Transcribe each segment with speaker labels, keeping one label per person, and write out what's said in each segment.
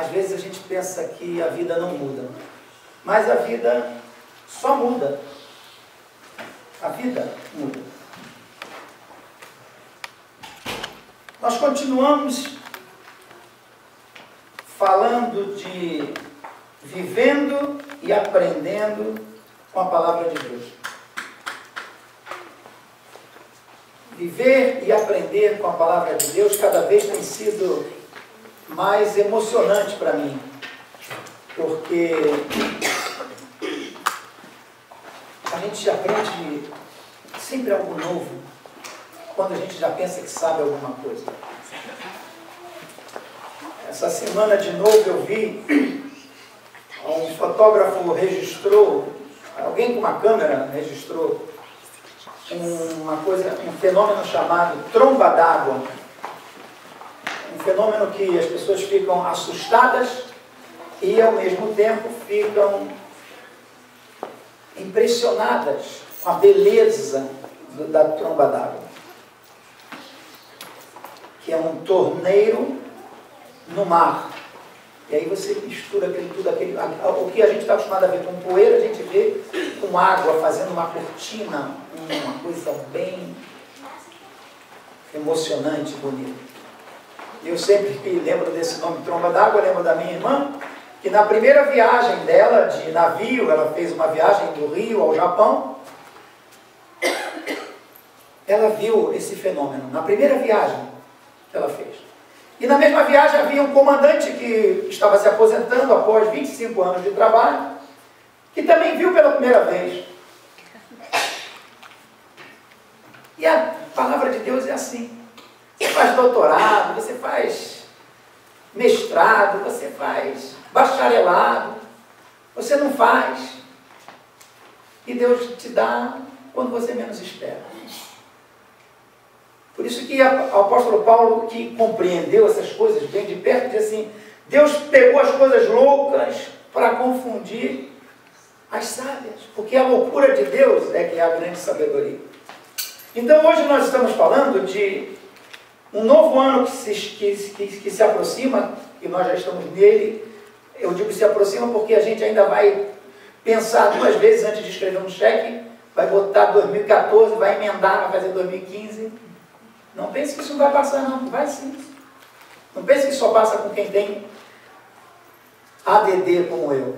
Speaker 1: Às vezes a gente pensa que a vida não muda, mas a vida só muda. A vida muda. Nós continuamos falando de vivendo e aprendendo com a palavra de Deus. Viver e aprender com a palavra de Deus cada vez tem sido mais emocionante para mim, porque a gente aprende sempre algo novo quando a gente já pensa que sabe alguma coisa. Essa semana de novo eu vi, um fotógrafo registrou, alguém com uma câmera registrou um fenômeno chamado tromba d'água. Um fenômeno que as pessoas ficam assustadas e ao mesmo tempo ficam impressionadas com a beleza da tromba d'água, que é um torneiro no mar. E aí você mistura o que a gente está acostumado a ver com poeira, a gente vê com água fazendo uma cortina, uma coisa bem emocionante, bonita. Eu sempre que lembro desse nome tromba d'água, lembro da minha irmã, que na primeira viagem dela de navio, ela fez uma viagem do Rio ao Japão, ela viu esse fenômeno, na primeira viagem que ela fez. E na mesma viagem havia um comandante que estava se aposentando após 25 anos de trabalho, que também viu pela primeira vez. E a palavra de Deus é assim. Você faz doutorado, você faz mestrado, você faz bacharelado, você não faz. E Deus te dá quando você menos espera. Por isso que o apóstolo Paulo, que compreendeu essas coisas bem de perto, diz assim, Deus pegou as coisas loucas para confundir as sábias, porque a loucura de Deus é que é a grande sabedoria. Então hoje nós estamos falando de um novo ano que se aproxima, e nós já estamos nele. Eu digo se aproxima porque a gente ainda vai pensar duas vezes antes de escrever um cheque, vai botar 2014, vai emendar, vai fazer 2015. Não pense que isso não vai passar, não. Vai sim. Não pense que só passa com quem tem ADD como eu.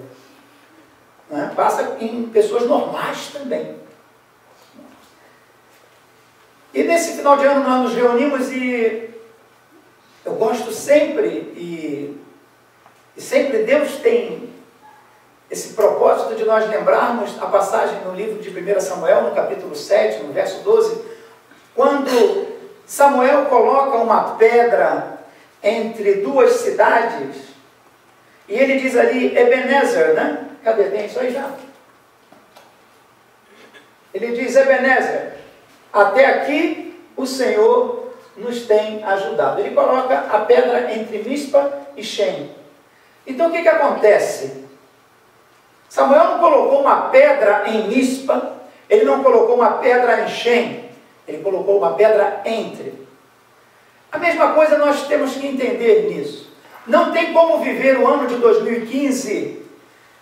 Speaker 1: Né? Passa em pessoas normais também. E nesse final de ano nós nos reunimos e eu gosto sempre, e sempre Deus tem esse propósito de nós lembrarmos a passagem no livro de 1 Samuel, no capítulo 7, no verso 12, quando Samuel coloca uma pedra entre duas cidades, e ele diz ali, Ebenezer, né? Cadê? Tem isso aí já? Ele diz, Ebenezer, até aqui o Senhor nos tem ajudado. Ele coloca a pedra entre Mispa e Shem. Então o que acontece? Samuel não colocou uma pedra em Mispa, ele não colocou uma pedra em Shem, ele colocou uma pedra entre. A mesma coisa nós temos que entender nisso. Não tem como viver o ano de 2015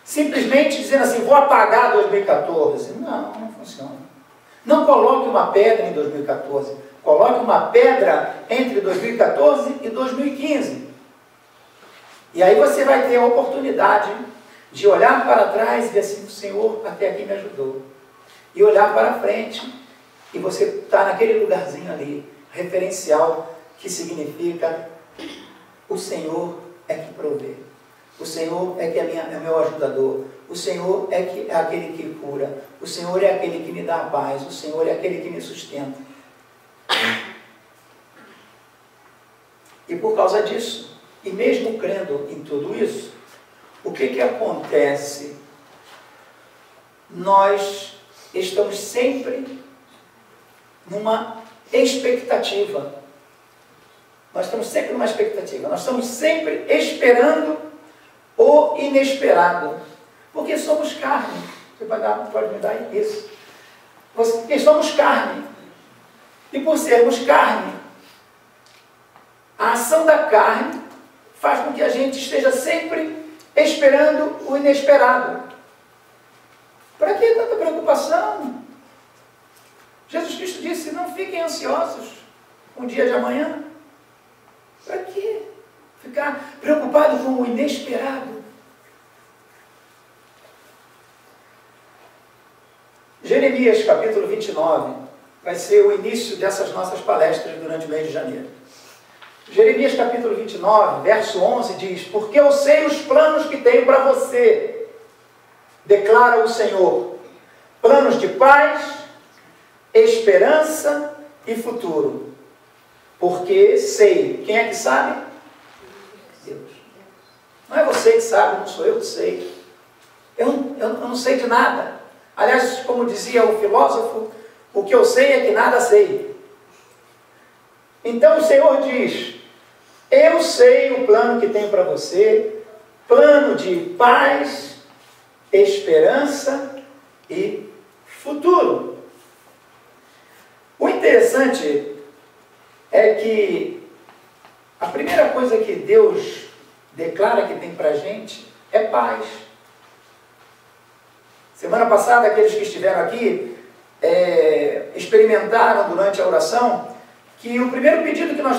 Speaker 1: simplesmente dizendo assim, vou apagar 2014. Não, não funciona. Não coloque uma pedra em 2014. Coloque uma pedra entre 2014 e 2015. E aí você vai ter a oportunidade de olhar para trás e dizer assim, o Senhor até aqui me ajudou. E olhar para frente, e você está naquele lugarzinho ali, referencial, que significa, o Senhor é que provê. O Senhor é que é meu ajudador. O Senhor é aquele que cura. O Senhor é aquele que me dá a paz. O Senhor é aquele que me sustenta. E por causa disso, e mesmo crendo em tudo isso, o que acontece? Nós estamos sempre numa expectativa. Nós estamos sempre numa expectativa. Nós estamos sempre esperando o inesperado. Porque somos carne. Você pode me dar isso. Porque somos carne. E por sermos carne, a ação da carne faz com que a gente esteja sempre esperando o inesperado. Para que tanta preocupação? Jesus Cristo disse, não fiquem ansiosos com o dia de amanhã. Para que ficar preocupado com o inesperado? Jeremias capítulo 29 vai ser o início dessas nossas palestras durante o mês de janeiro. Jeremias capítulo 29, verso 11 diz, porque eu sei os planos que tenho para você, declara o Senhor, planos de paz, esperança e futuro. Porque sei. Quem é que sabe? Deus. Não é você que sabe, não sou eu que sei. Eu não sei de nada. Aliás, como dizia o filósofo, o que eu sei é que nada sei. Então o Senhor diz, eu sei o plano que tenho para você, plano de paz, esperança e futuro. O interessante é que a primeira coisa que Deus declara que tem para a gente é paz. Semana passada, aqueles que estiveram aqui experimentaram durante a oração que o primeiro pedido que nós